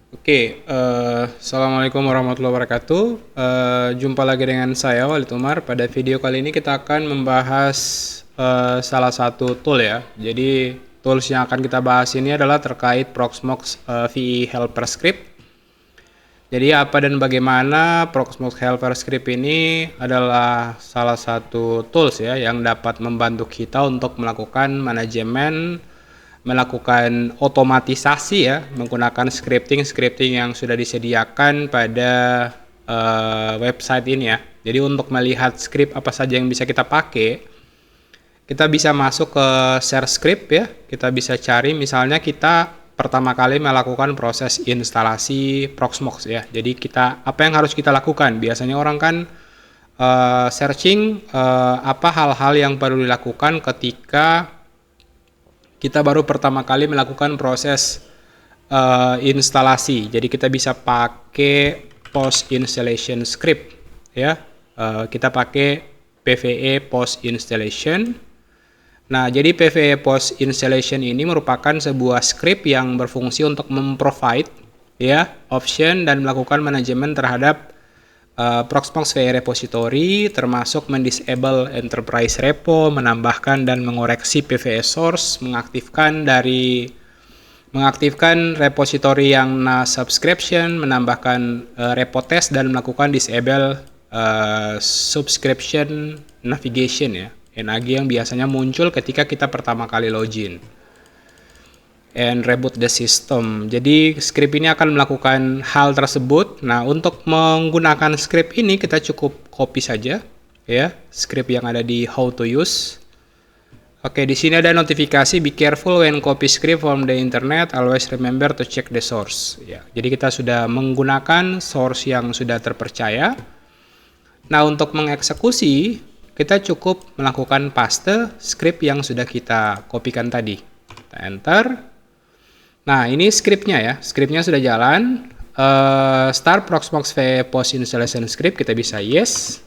Assalamualaikum warahmatullahi wabarakatuh. Jumpa lagi dengan saya Walid Umar. Pada video kali ini kita akan membahas salah satu tool ya. Jadi tools yang akan kita bahas ini adalah terkait Proxmox VE Helper Script. Jadi apa dan bagaimana Proxmox Helper Script ini adalah salah satu tools ya yang dapat membantu kita untuk melakukan manajemen, melakukan otomatisasi ya menggunakan scripting yang sudah disediakan pada website ini ya. Jadi untuk melihat script apa saja yang bisa kita pakai, kita bisa masuk ke share script ya. Kita bisa cari misalnya kita pertama kali melakukan proses instalasi Proxmox ya. Jadi apa yang harus kita lakukan? Biasanya orang kan searching apa hal-hal yang perlu dilakukan ketika kita baru pertama kali melakukan proses instalasi. Jadi kita bisa pakai post installation script ya. Kita pakai PVE post installation. Nah, jadi PVE post installation ini merupakan sebuah script yang berfungsi untuk memprovide ya option dan melakukan manajemen terhadap Proxmox VE repository, termasuk mendisable enterprise repo, menambahkan dan mengoreksi PVE source, mengaktifkan repository yang subscription, menambahkan repo test dan melakukan disable subscription navigation ya, NAG yang biasanya muncul ketika kita pertama kali login. And reboot the system. Jadi script ini akan melakukan hal tersebut. Nah, untuk menggunakan script ini kita cukup copy saja ya, script yang ada di how to use. Oke, di sini ada notifikasi be careful when copy script from the internet, always remember to check the source. Ya, jadi kita sudah menggunakan source yang sudah terpercaya. Nah, untuk mengeksekusi kita cukup melakukan paste script yang sudah kita kopikan tadi. Kita enter. Nah, ini scriptnya ya. Scriptnya sudah jalan. Start Proxmox VE post installation script, kita bisa yes.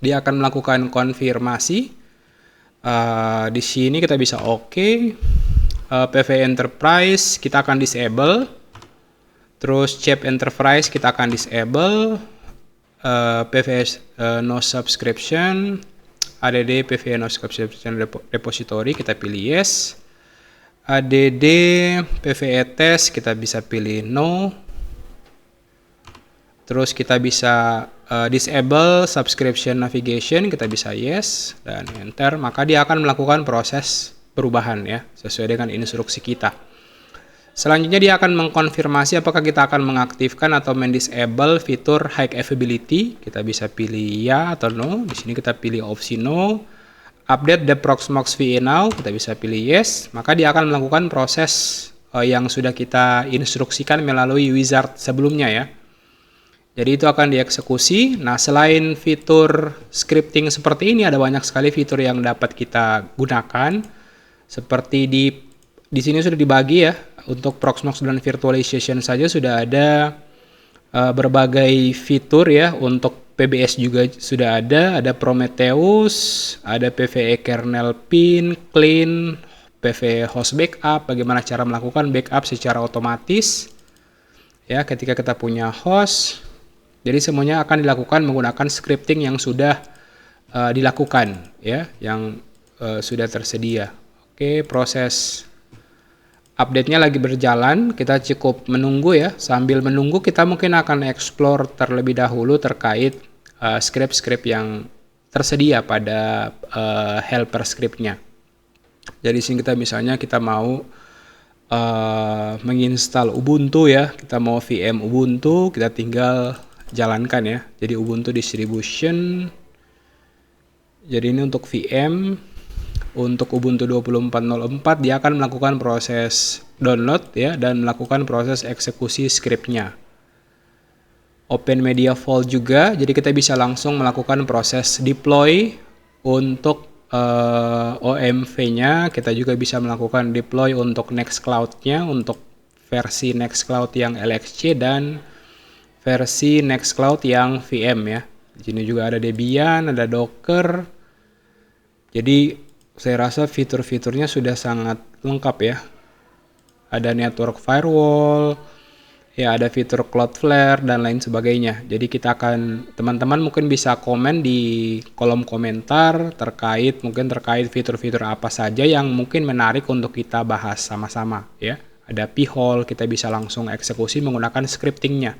Dia akan melakukan konfirmasi. Di sini kita bisa oke. PVE Enterprise kita akan disable. Terus CHAP Enterprise kita akan disable. PVE no subscription. ADD PVE no subscription repository kita pilih yes. ADD PVE test kita bisa pilih no. Terus kita bisa disable subscription navigation, kita bisa yes dan enter, maka dia akan melakukan proses perubahan ya sesuai dengan instruksi kita. Selanjutnya dia akan mengkonfirmasi apakah kita akan mengaktifkan atau mendisable fitur high availability. Kita bisa pilih ya atau no. Di sini kita pilih opsi no. Update the Proxmox VE now, kita bisa pilih yes, maka dia akan melakukan proses yang sudah kita instruksikan melalui wizard sebelumnya ya. Jadi itu akan dieksekusi. Nah, selain fitur scripting seperti ini, ada banyak sekali fitur yang dapat kita gunakan. Seperti di sini sudah dibagi ya, untuk Proxmox dan virtualization saja sudah ada berbagai fitur ya. Untuk PBS juga sudah ada Prometheus, ada PVE kernel pin, clean, PVE host backup, bagaimana cara melakukan backup secara otomatis ya ketika kita punya host. Jadi semuanya akan dilakukan menggunakan scripting yang sudah dilakukan ya, yang sudah tersedia. Oke, proses update-nya lagi berjalan, kita cukup menunggu ya. Sambil menunggu kita mungkin akan explore terlebih dahulu terkait script-script yang tersedia pada helper script-nya. Jadi sini kita mau menginstal Ubuntu ya, kita mau VM Ubuntu, kita tinggal jalankan ya. Jadi Ubuntu distribution. Jadi ini untuk VM. Untuk Ubuntu 24.04 dia akan melakukan proses download ya dan melakukan proses eksekusi scriptnya. Open Media Vault juga, jadi kita bisa langsung melakukan proses deploy untuk OMV-nya. Kita juga bisa melakukan deploy untuk Nextcloud-nya, untuk versi Nextcloud yang LXC dan versi Nextcloud yang VM ya. Di sini juga ada Debian, ada Docker. Jadi saya rasa fitur-fiturnya sudah sangat lengkap ya. Ada network firewall, Ya, ada fitur Cloudflare dan lain sebagainya. Jadi teman-teman mungkin bisa komen di kolom komentar mungkin terkait fitur-fitur apa saja yang mungkin menarik untuk kita bahas sama-sama ya. Ada P-hole, kita bisa langsung eksekusi menggunakan scriptingnya.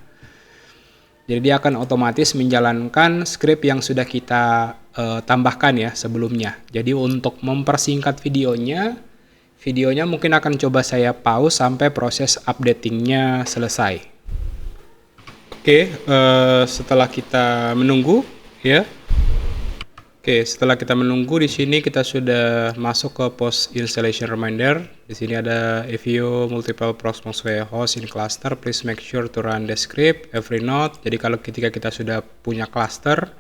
Jadi dia akan otomatis menjalankan script yang sudah kita tambahkan ya sebelumnya. Jadi untuk mempersingkat videonya mungkin akan coba saya pause sampai proses updatingnya selesai. Oke, setelah kita menunggu ya. Oke, setelah kita menunggu di sini kita sudah masuk ke post installation reminder. Di sini ada if you multiple Proxmox host in cluster, please make sure to run the script every node. Jadi kalau ketika kita sudah punya cluster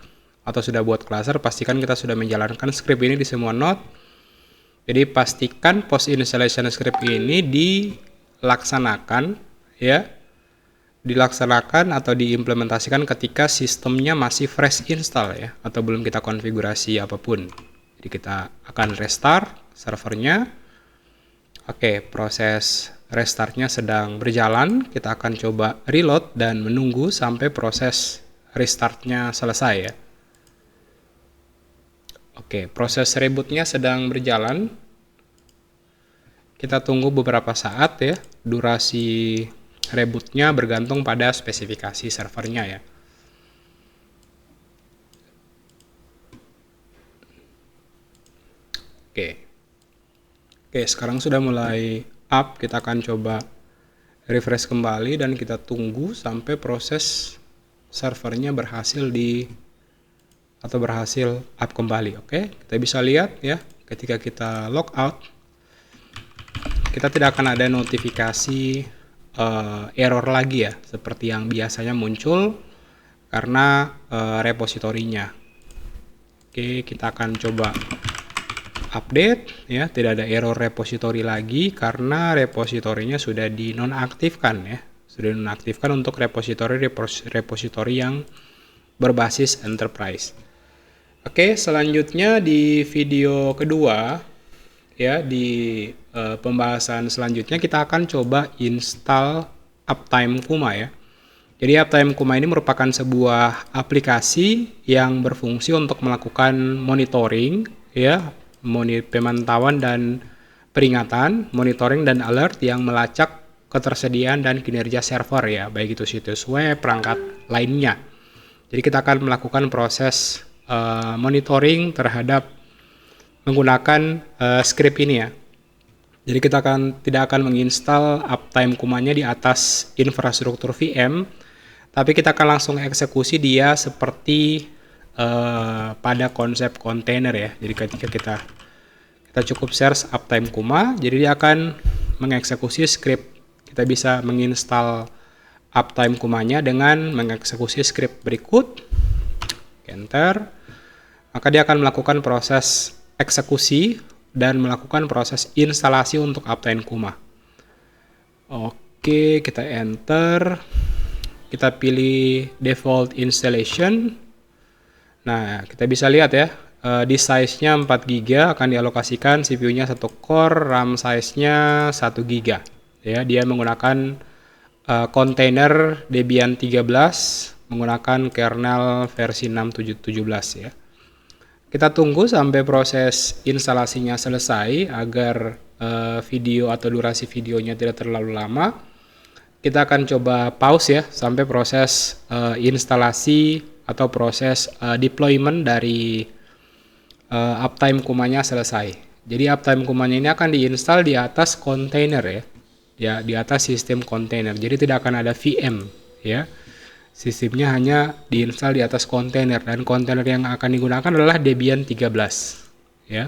atau sudah buat cluster, pastikan kita sudah menjalankan script ini di semua node. Jadi pastikan post installation script ini dilaksanakan atau diimplementasikan ketika sistemnya masih fresh install ya, atau belum kita konfigurasi apapun. Jadi kita akan restart servernya. Oke, proses restartnya sedang berjalan. Kita akan coba reload dan menunggu sampai proses restartnya selesai ya. Oke, proses rebootnya sedang berjalan. Kita tunggu beberapa saat ya. Durasi rebootnya bergantung pada spesifikasi servernya ya. Oke, sekarang sudah mulai up. Kita akan coba refresh kembali dan kita tunggu sampai proses servernya berhasil up kembali. Oke, kita bisa lihat ya, ketika kita logout kita tidak akan ada notifikasi error lagi ya, seperti yang biasanya muncul karena repositorinya. Oke, kita akan coba update ya, tidak ada error repositori lagi karena repositorinya sudah dinonaktifkan ya, sudah dinonaktifkan untuk repositori yang berbasis enterprise. Oke, selanjutnya di video kedua ya, di pembahasan selanjutnya kita akan coba install Uptime Kuma ya. Jadi Uptime Kuma ini merupakan sebuah aplikasi yang berfungsi untuk melakukan monitoring ya, pemantauan dan peringatan, monitoring dan alert yang melacak ketersediaan dan kinerja server ya, baik itu situs web, perangkat lainnya. Jadi kita akan melakukan proses monitoring terhadap menggunakan script ini ya. Jadi kita tidak akan menginstal Uptime Kuma-nya di atas infrastruktur VM, tapi kita akan langsung eksekusi dia seperti pada konsep kontainer ya. Jadi ketika kita cukup search Uptime Kuma, jadi dia akan mengeksekusi script. Kita bisa menginstal Uptime Kuma-nya dengan mengeksekusi script berikut. Enter. Maka dia akan melakukan proses eksekusi dan melakukan proses instalasi untuk Uptime Kuma. Oke, kita enter. Kita pilih default installation. Nah, kita bisa lihat ya, di size-nya 4 GB akan dialokasikan CPU-nya 1 core, RAM size-nya 1 GB. Ya, dia menggunakan kontainer Debian 13 menggunakan kernel versi 6.17 ya. Kita tunggu sampai proses instalasinya selesai agar video atau durasi videonya tidak terlalu lama. Kita akan coba pause ya sampai proses instalasi atau proses deployment dari Uptime Kuma-nya selesai. Jadi Uptime Kuma-nya ini akan diinstal di atas kontainer ya. Ya, di atas sistem kontainer. Jadi tidak akan ada VM ya. Sistemnya hanya diinstal di atas kontainer, dan kontainer yang akan digunakan adalah Debian 13 ya.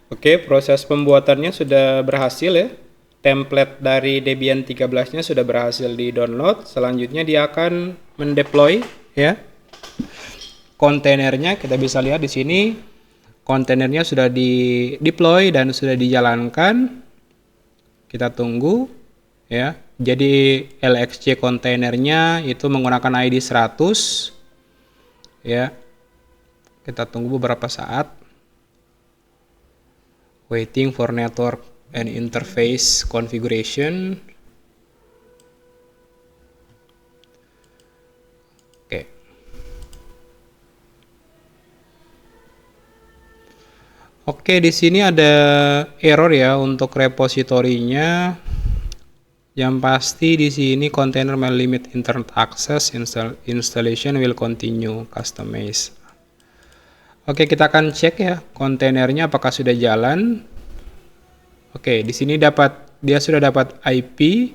Oke, proses pembuatannya sudah berhasil ya. Template dari Debian 13-nya sudah berhasil di-download. Selanjutnya dia akan mendeploy ya. Kontainernya kita bisa lihat di sini. Kontainernya sudah di-deploy dan sudah dijalankan. Kita tunggu ya. Jadi LXC kontainernya itu menggunakan ID 100 ya. Kita tunggu beberapa saat. Waiting for network and interface configuration. Oke. Oke, di sini ada error ya untuk repositorinya. Yang pasti di sini container may limit internet access, installation will continue customize. Oke, kita akan cek ya kontainernya apakah sudah jalan. Oke, di sini dia sudah dapat IP.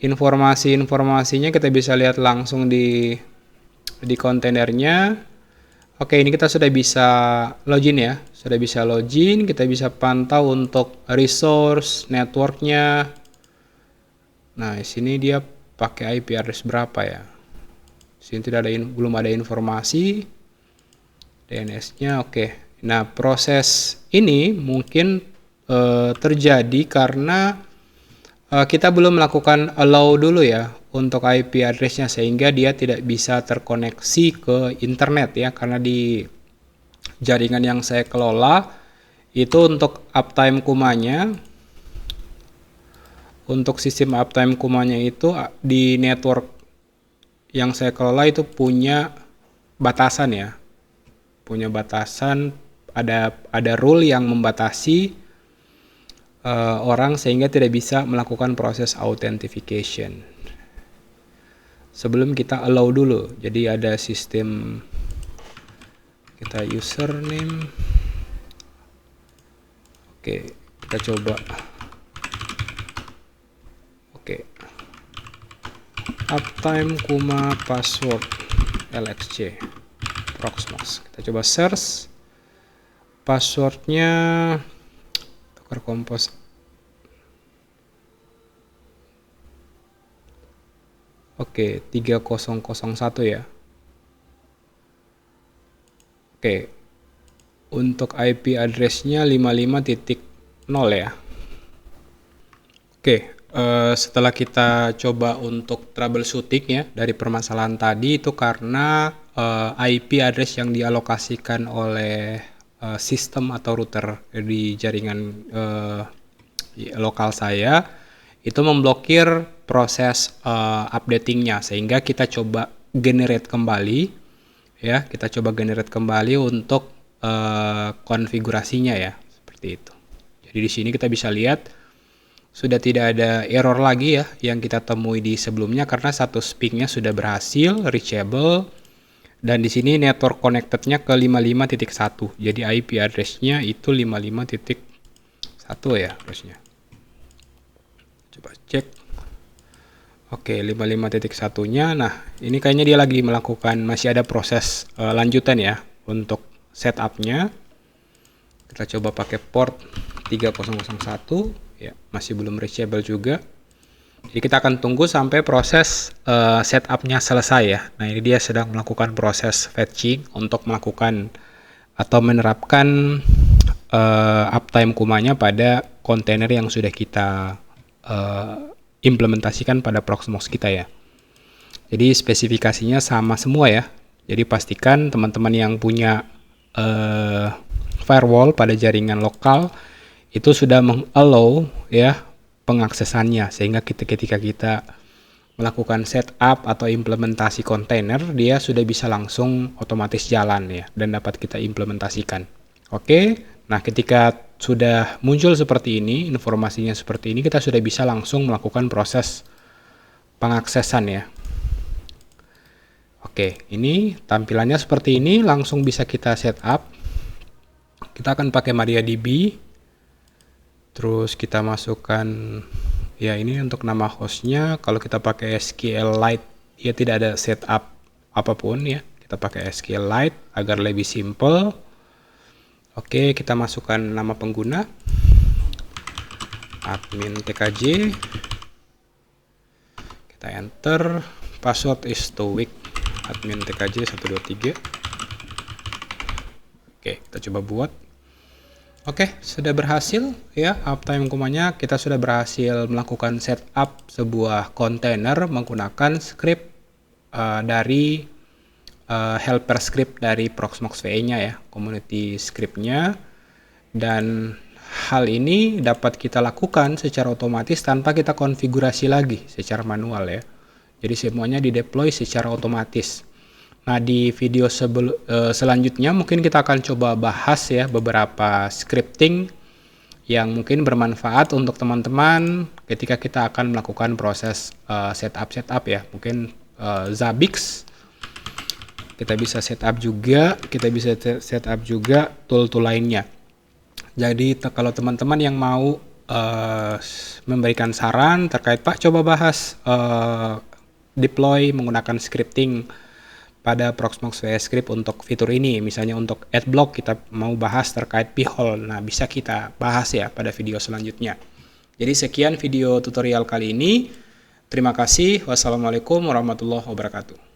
Informasinya kita bisa lihat langsung di kontainernya. Oke, ini kita sudah bisa login ya. Sudah bisa login, kita bisa pantau untuk resource, networknya. Nah, di sini dia pakai IP address berapa ya? Di sini belum ada informasi. DNS-nya oke. Nah, proses ini mungkin terjadi karena kita belum melakukan allow dulu ya untuk IP address-nya, sehingga dia tidak bisa terkoneksi ke internet ya, karena di jaringan yang saya kelola itu untuk uptime kumanya, untuk sistem uptime kumanya itu di network yang saya kelola itu punya batasan ya, ada rule yang membatasi orang sehingga tidak bisa melakukan proses authentication sebelum kita allow dulu. Jadi ada sistem kita username. Oke, kita coba. Oke, uptime kuma password lxc Proxmox. Kita coba search passwordnya tukar kompos. Oke, 3001 ya. Oke, untuk IP address-nya 55.0 ya. Oke, setelah kita coba untuk troubleshooting ya dari permasalahan tadi, itu karena IP address yang dialokasikan oleh sistem atau router di jaringan lokal saya itu memblokir proses updatingnya, sehingga kita coba generate kembali ya, untuk konfigurasinya ya, seperti itu. Jadi di sini kita bisa lihat sudah tidak ada error lagi ya yang kita temui di sebelumnya, karena status pingnya sudah berhasil reachable, dan di sini network connected-nya ke 55.1. Jadi IP address-nya itu 55.1 ya harusnya. Coba cek. Oke, 55.1-nya. Nah, ini kayaknya dia lagi masih ada proses lanjutan ya untuk setup-nya. Kita coba pakai port 3001 ya, masih belum reachable juga. Jadi kita akan tunggu sampai proses setup-nya selesai ya. Nah, ini dia sedang melakukan proses fetching untuk melakukan atau menerapkan uptime kumanya pada kontainer yang sudah kita implementasikan pada Proxmox kita ya. Jadi spesifikasinya sama semua ya. Jadi pastikan teman-teman yang punya firewall pada jaringan lokal itu sudah mengallow ya pengaksesannya, sehingga ketika kita melakukan setup atau implementasi kontainer, dia sudah bisa langsung otomatis jalan ya dan dapat kita implementasikan. Oke, nah ketika sudah muncul seperti ini, informasinya seperti ini, kita sudah bisa langsung melakukan proses pengaksesan ya. Oke, ini tampilannya seperti ini, langsung bisa kita setup. Kita akan pakai MariaDB, terus kita masukkan ya ini untuk nama hostnya. Kalau kita pakai SQLite ya tidak ada setup apapun ya, kita pakai SQLite agar lebih simple. Oke, kita masukkan nama pengguna admin tkj, kita enter, password is too weak admin tkj 123. Oke, kita coba buat. Oke, sudah berhasil ya uptime kumanya. Kita sudah berhasil melakukan setup sebuah kontainer menggunakan script dari helper script dari Proxmox VE-nya ya, community script-nya. Dan hal ini dapat kita lakukan secara otomatis tanpa kita konfigurasi lagi secara manual ya. Jadi semuanya dideploy secara otomatis. Nah, di video selanjutnya mungkin kita akan coba bahas ya beberapa scripting yang mungkin bermanfaat untuk teman-teman ketika kita akan melakukan proses setup ya. Mungkin Zabbix kita bisa setup juga, kita bisa setup juga tool-tool lainnya. Jadi kalau teman-teman yang mau memberikan saran terkait Pak, coba bahas deploy menggunakan scripting pada Proxmox VS Script untuk fitur ini. Misalnya untuk adblock kita mau bahas terkait p-hole. Nah, bisa kita bahas ya pada video selanjutnya. Jadi sekian video tutorial kali ini. Terima kasih. Wassalamualaikum warahmatullahi wabarakatuh.